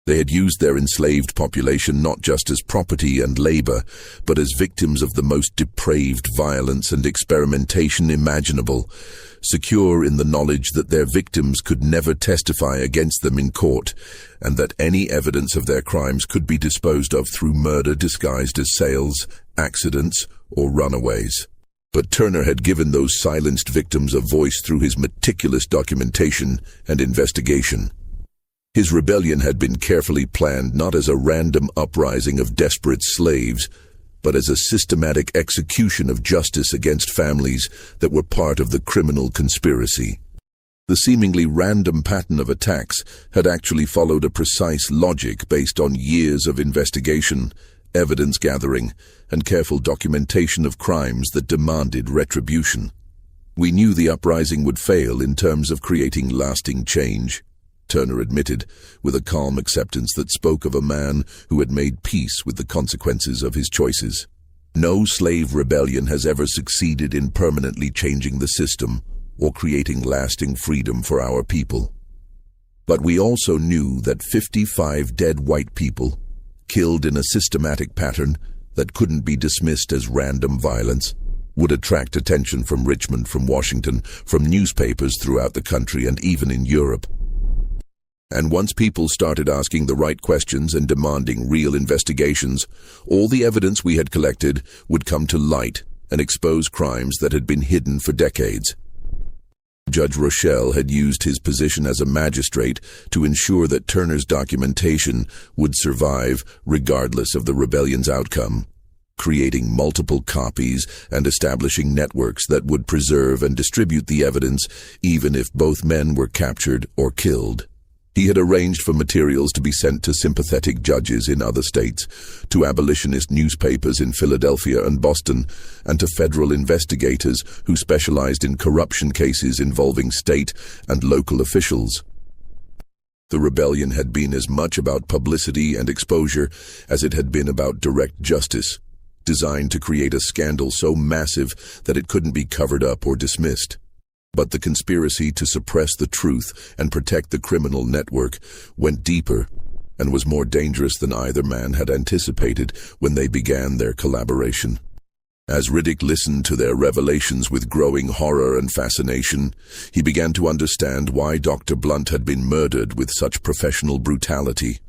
They had used their enslaved population not just as property and labor, but as victims of the most depraved violence and experimentation imaginable, secure in the knowledge that their victims could never testify against them in court, and that any evidence of their crimes could be disposed of through murder disguised as sales, accidents, or runaways. But Turner had given those silenced victims a voice through his meticulous documentation and investigation. His rebellion had been carefully planned not as a random uprising of desperate slaves, but as a systematic execution of justice against families that were part of the criminal conspiracy. The seemingly random pattern of attacks had actually followed a precise logic based on years of investigation, evidence gathering, and careful documentation of crimes that demanded retribution. We knew the uprising would fail in terms of creating lasting change, Turner admitted, with a calm acceptance that spoke of a man who had made peace with the consequences of his choices. No slave rebellion has ever succeeded in permanently changing the system or creating lasting freedom for our people. But we also knew that 55 dead white people, killed in a systematic pattern that couldn't be dismissed as random violence, would attract attention from Richmond, from Washington, from newspapers throughout the country, and even in Europe. And once people started asking the right questions and demanding real investigations, all the evidence we had collected would come to light and expose crimes that had been hidden for decades. Judge Rochelle had used his position as a magistrate to ensure that Turner's documentation would survive regardless of the rebellion's outcome, creating multiple copies and establishing networks that would preserve and distribute the evidence even if both men were captured or killed. He had arranged for materials to be sent to sympathetic judges in other states, to abolitionist newspapers in Philadelphia and Boston, and to federal investigators who specialized in corruption cases involving state and local officials. The rebellion had been as much about publicity and exposure as it had been about direct justice, designed to create a scandal so massive that it couldn't be covered up or dismissed. But the conspiracy to suppress the truth and protect the criminal network went deeper and was more dangerous than either man had anticipated when they began their collaboration. As Riddick listened to their revelations with growing horror and fascination, he began to understand why Dr. Blunt had been murdered with such professional brutality,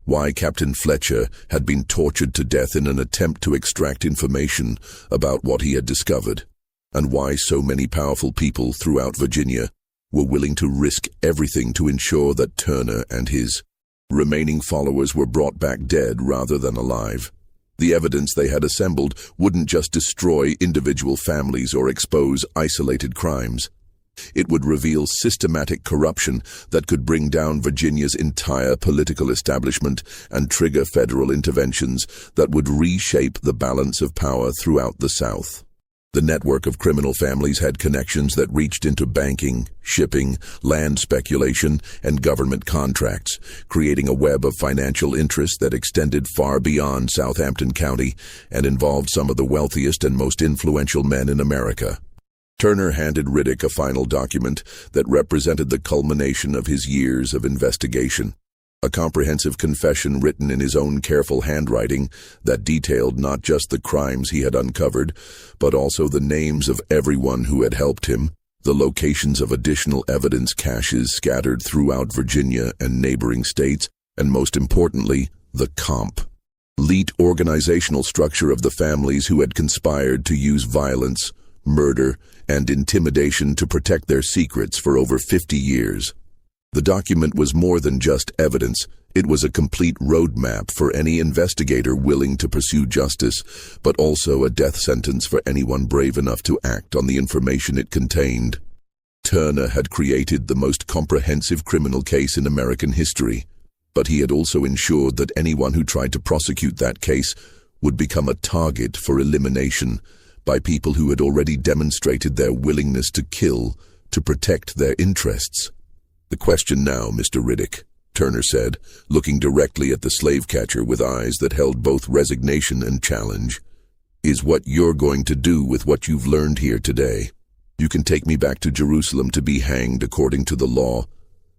why Captain Fletcher had been tortured to death in an attempt to extract information about what he had discovered, and why so many powerful people throughout Virginia were willing to risk everything to ensure that Turner and his remaining followers were brought back dead rather than alive. The evidence they had assembled wouldn't just destroy individual families or expose isolated crimes. It would reveal systematic corruption that could bring down Virginia's entire political establishment and trigger federal interventions that would reshape the balance of power throughout the South. The network of criminal families had connections that reached into banking, shipping, land speculation, and government contracts, creating a web of financial interests that extended far beyond Southampton County and involved some of the wealthiest and most influential men in America. Turner handed Riddick a final document that represented the culmination of his years of investigation. A comprehensive confession written in his own careful handwriting that detailed not just the crimes he had uncovered, but also the names of everyone who had helped him, the locations of additional evidence caches scattered throughout Virginia and neighboring states, and most importantly, the complete organizational structure of the families who had conspired to use violence, murder, and intimidation to protect their secrets for over 50 years. The document was more than just evidence. It was a complete roadmap for any investigator willing to pursue justice, but also a death sentence for anyone brave enough to act on the information it contained. Turner had created the most comprehensive criminal case in American history, but he had also ensured that anyone who tried to prosecute that case would become a target for elimination by people who had already demonstrated their willingness to kill to protect their interests. "The question now, Mr. Riddick," Turner said, looking directly at the slave catcher with eyes that held both resignation and challenge, "is what you're going to do with what you've learned here today. You can take me back to Jerusalem to be hanged according to the law,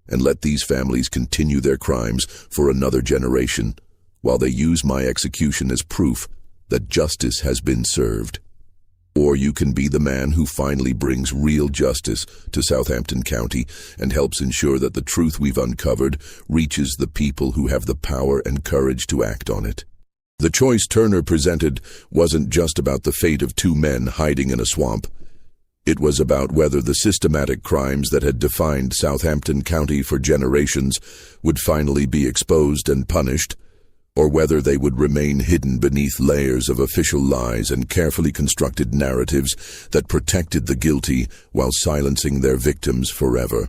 and let these families continue their crimes for another generation, while they use my execution as proof that justice has been served. Or you can be the man who finally brings real justice to Southampton County and helps ensure that the truth we've uncovered reaches the people who have the power and courage to act on it." The choice Turner presented wasn't just about the fate of two men hiding in a swamp. It was about whether the systematic crimes that had defined Southampton County for generations would finally be exposed and punished, or whether they would remain hidden beneath layers of official lies and carefully constructed narratives that protected the guilty while silencing their victims forever.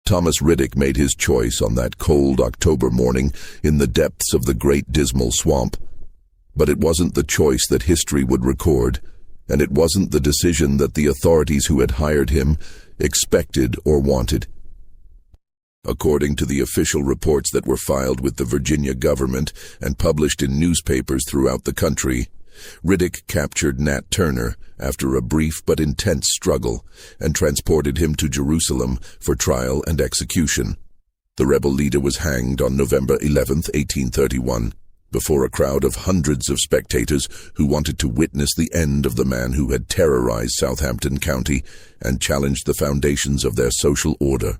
Thomas Riddick made his choice on that cold October morning in the depths of the Great Dismal Swamp. But it wasn't the choice that history would record, and it wasn't the decision that the authorities who had hired him expected or wanted. According to the official reports that were filed with the Virginia government and published in newspapers throughout the country, Riddick captured Nat Turner after a brief but intense struggle and transported him to Jerusalem for trial and execution. The rebel leader was hanged on November 11, 1831, before a crowd of hundreds of spectators who wanted to witness the end of the man who had terrorized Southampton County and challenged the foundations of their social order.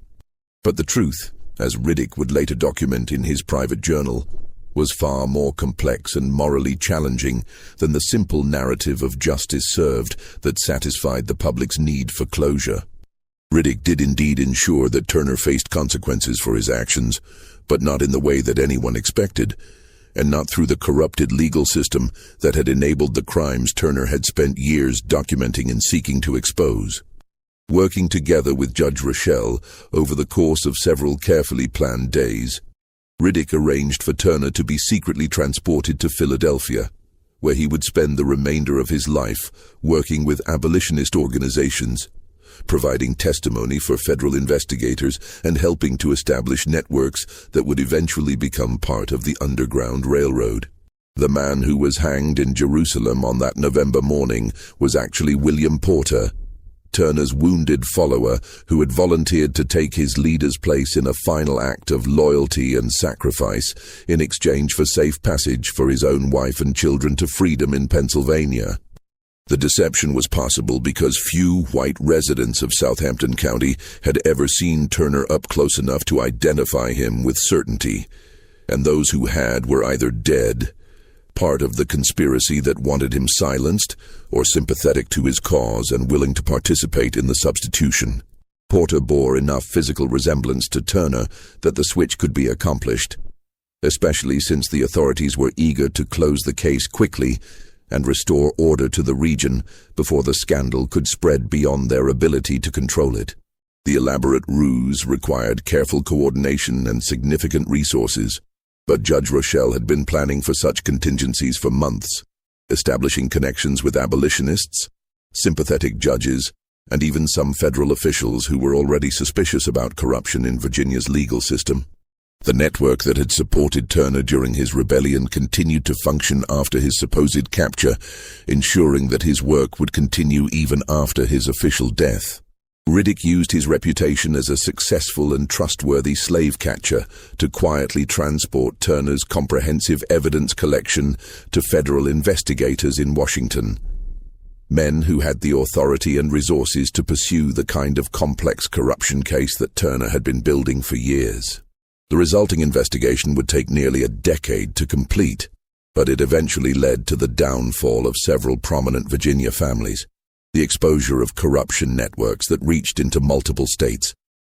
But the truth, as Riddick would later document in his private journal, was far more complex and morally challenging than the simple narrative of justice served that satisfied the public's need for closure. Riddick did indeed ensure that Turner faced consequences for his actions, but not in the way that anyone expected, and not through the corrupted legal system that had enabled the crimes Turner had spent years documenting and seeking to expose. Working together with Judge Rochelle over the course of several carefully planned days, Riddick arranged for Turner to be secretly transported to Philadelphia, where he would spend the remainder of his life working with abolitionist organizations, providing testimony for federal investigators and helping to establish networks that would eventually become part of the Underground Railroad. The man who was hanged in Jerusalem on that November morning was actually William Porter, Turner's wounded follower who had volunteered to take his leader's place in a final act of loyalty and sacrifice in exchange for safe passage for his own wife and children to freedom in Pennsylvania. The deception was possible because few white residents of Southampton County had ever seen Turner up close enough to identify him with certainty, and those who had were either dead, part of the conspiracy that wanted him silenced, or sympathetic to his cause and willing to participate in the substitution. Porter bore enough physical resemblance to Turner that the switch could be accomplished, especially since the authorities were eager to close the case quickly and restore order to the region before the scandal could spread beyond their ability to control it. The elaborate ruse required careful coordination and significant resources, but Judge Rochelle had been planning for such contingencies for months, establishing connections with abolitionists, sympathetic judges, and even some federal officials who were already suspicious about corruption in Virginia's legal system. The network that had supported Turner during his rebellion continued to function after his supposed capture, ensuring that his work would continue even after his official death. Riddick used his reputation as a successful and trustworthy slave catcher to quietly transport Turner's comprehensive evidence collection to federal investigators in Washington. Men who had the authority and resources to pursue the kind of complex corruption case that Turner had been building for years. The resulting investigation would take nearly a decade to complete, but it eventually led to the downfall of several prominent Virginia families, the exposure of corruption networks that reached into multiple states,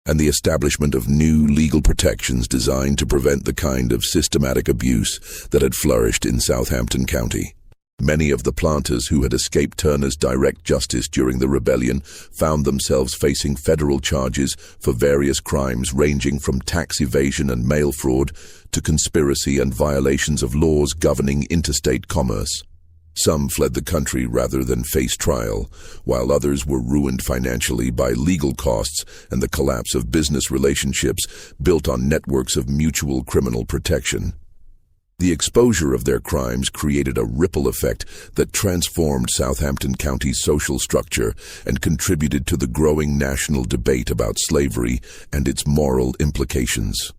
and the establishment of new legal protections designed to prevent the kind of systematic abuse that had flourished in Southampton County. Many of the planters who had escaped Turner's direct justice during the rebellion found themselves facing federal charges for various crimes ranging from tax evasion and mail fraud to conspiracy and violations of laws governing interstate commerce. Some fled the country rather than face trial, while others were ruined financially by legal costs and the collapse of business relationships built on networks of mutual criminal protection. The exposure of their crimes created a ripple effect that transformed Southampton County's social structure and contributed to the growing national debate about slavery and its moral implications.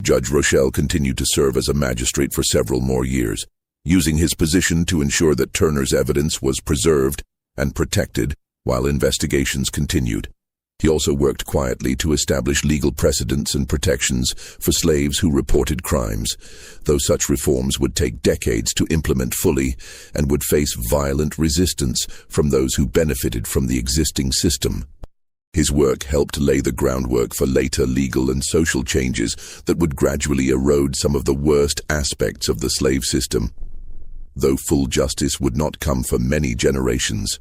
Judge Rochelle continued to serve as a magistrate for several more years, using his position to ensure that Turner's evidence was preserved and protected while investigations continued. He also worked quietly to establish legal precedents and protections for slaves who reported crimes, though such reforms would take decades to implement fully and would face violent resistance from those who benefited from the existing system. His work helped lay the groundwork for later legal and social changes that would gradually erode some of the worst aspects of the slave system, though full justice would not come for many generations.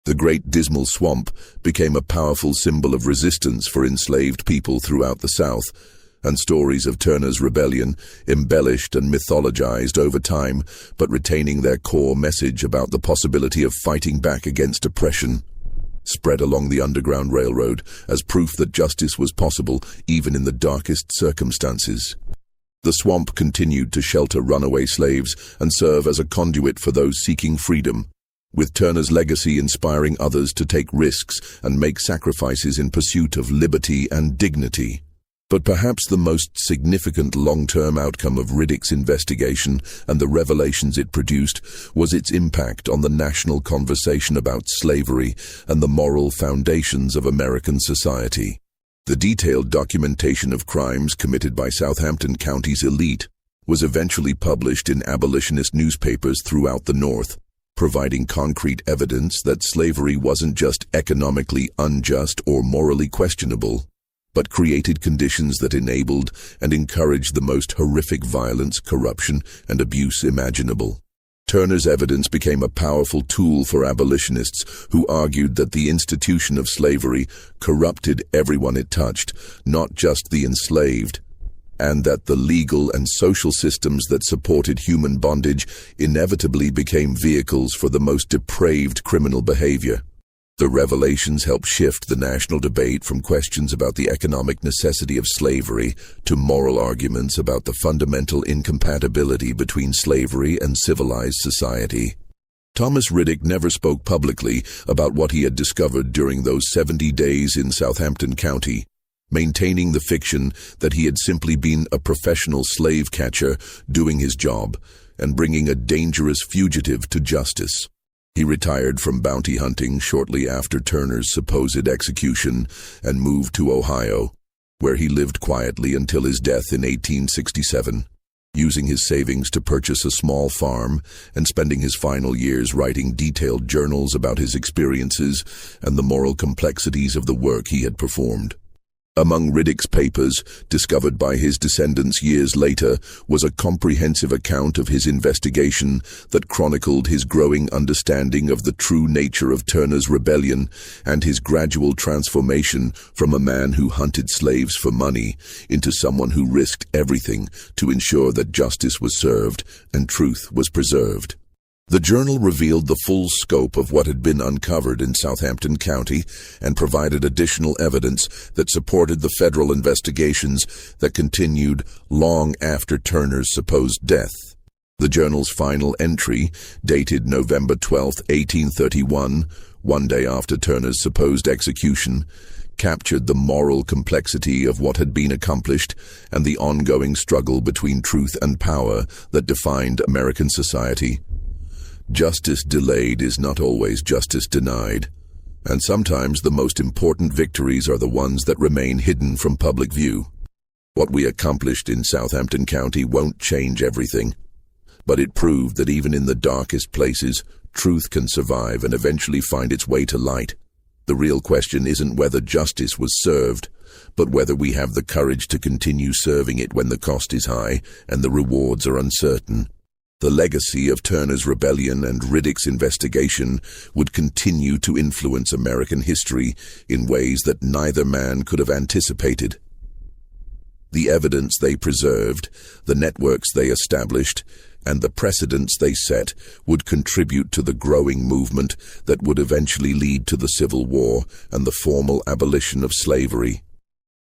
The Great Dismal Swamp became a powerful symbol of resistance for enslaved people throughout the South, and stories of Turner's rebellion, embellished and mythologized over time, but retaining their core message about the possibility of fighting back against oppression, spread along the Underground Railroad as proof that justice was possible even in the darkest circumstances. The swamp continued to shelter runaway slaves and serve as a conduit for those seeking freedom, with Turner's legacy inspiring others to take risks and make sacrifices in pursuit of liberty and dignity. But perhaps the most significant long-term outcome of Riddick's investigation and the revelations it produced was its impact on the national conversation about slavery and the moral foundations of American society. The detailed documentation of crimes committed by Southampton County's elite was eventually published in abolitionist newspapers throughout the North, providing concrete evidence that slavery wasn't just economically unjust or morally questionable, but created conditions that enabled and encouraged the most horrific violence, corruption, and abuse imaginable. Turner's evidence became a powerful tool for abolitionists who argued that the institution of slavery corrupted everyone it touched, not just the enslaved, and that the legal and social systems that supported human bondage inevitably became vehicles for the most depraved criminal behavior. The revelations helped shift the national debate from questions about the economic necessity of slavery to moral arguments about the fundamental incompatibility between slavery and civilized society. Thomas Riddick never spoke publicly about what he had discovered during those 70 days in Southampton County, maintaining the fiction that he had simply been a professional slave catcher doing his job and bringing a dangerous fugitive to justice. He retired from bounty hunting shortly after Turner's supposed execution and moved to Ohio, where he lived quietly until his death in 1867, using his savings to purchase a small farm and spending his final years writing detailed journals about his experiences and the moral complexities of the work he had performed. Among Riddick's papers, discovered by his descendants years later, was a comprehensive account of his investigation that chronicled his growing understanding of the true nature of Turner's rebellion and his gradual transformation from a man who hunted slaves for money into someone who risked everything to ensure that justice was served and truth was preserved. The journal revealed the full scope of what had been uncovered in Southampton County and provided additional evidence that supported the federal investigations that continued long after Turner's supposed death. The journal's final entry, dated November 12, 1831, one day after Turner's supposed execution, captured the moral complexity of what had been accomplished and the ongoing struggle between truth and power that defined American society. Justice delayed is not always justice denied, and sometimes the most important victories are the ones that remain hidden from public view. What we accomplished in Southampton County won't change everything, but it proved that even in the darkest places, truth can survive and eventually find its way to light. The real question isn't whether justice was served, but whether we have the courage to continue serving it when the cost is high and the rewards are uncertain. The legacy of Turner's rebellion and Riddick's investigation would continue to influence American history in ways that neither man could have anticipated. The evidence they preserved, the networks they established, and the precedents they set would contribute to the growing movement that would eventually lead to the Civil War and the formal abolition of slavery.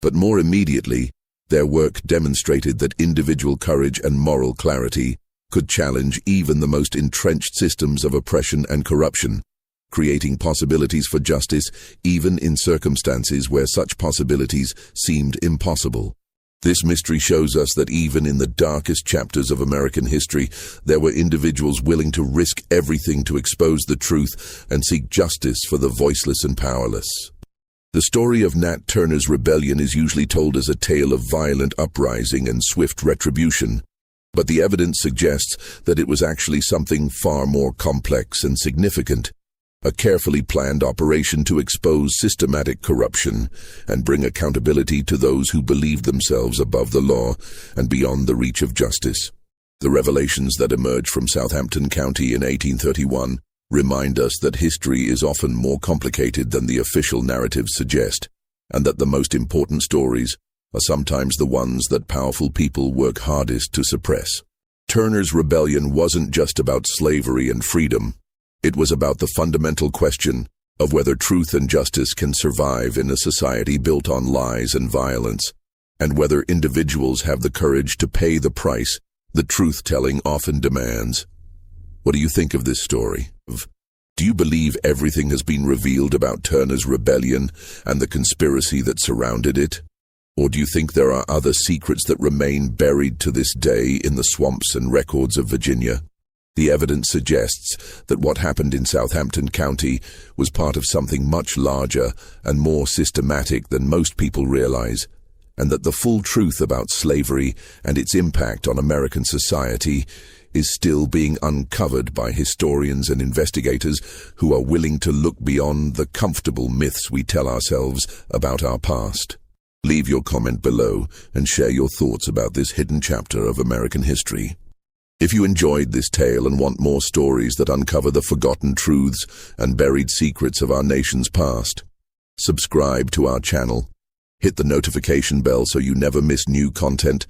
But more immediately, their work demonstrated that individual courage and moral clarity could challenge even the most entrenched systems of oppression and corruption, creating possibilities for justice even in circumstances where such possibilities seemed impossible. This mystery shows us that even in the darkest chapters of American history, there were individuals willing to risk everything to expose the truth and seek justice for the voiceless and powerless. The story of Nat Turner's rebellion is usually told as a tale of violent uprising and swift retribution, but the evidence suggests that it was actually something far more complex and significant, a carefully planned operation to expose systematic corruption and bring accountability to those who believed themselves above the law and beyond the reach of justice. The revelations that emerged from Southampton County in 1831 remind us that history is often more complicated than the official narratives suggest, and that the most important stories are sometimes the ones that powerful people work hardest to suppress. Turner's rebellion wasn't just about slavery and freedom. It was about the fundamental question of whether truth and justice can survive in a society built on lies and violence, and whether individuals have the courage to pay the price that truth-telling often demands. What do you think of this story? Do you believe everything has been revealed about Turner's rebellion and the conspiracy that surrounded it? Or do you think there are other secrets that remain buried to this day in the swamps and records of Virginia? The evidence suggests that what happened in Southampton County was part of something much larger and more systematic than most people realize, and that the full truth about slavery and its impact on American society is still being uncovered by historians and investigators who are willing to look beyond the comfortable myths we tell ourselves about our past. Leave your comment below and share your thoughts about this hidden chapter of American history. If you enjoyed this tale and want more stories that uncover the forgotten truths and buried secrets of our nation's past, subscribe to our channel, hit the notification bell so you never miss new content,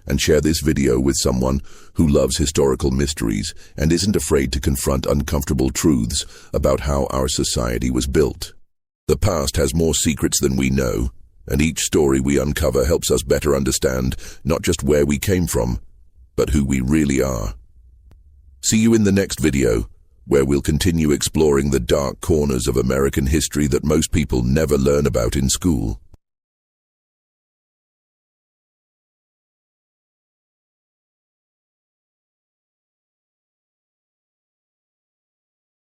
and share this video with someone who loves historical mysteries and isn't afraid to confront uncomfortable truths about how our society was built. The past has more secrets than we know, and each story we uncover helps us better understand not just where we came from, but who we really are. See you in the next video, where we'll continue exploring the dark corners of American history that most people never learn about in school.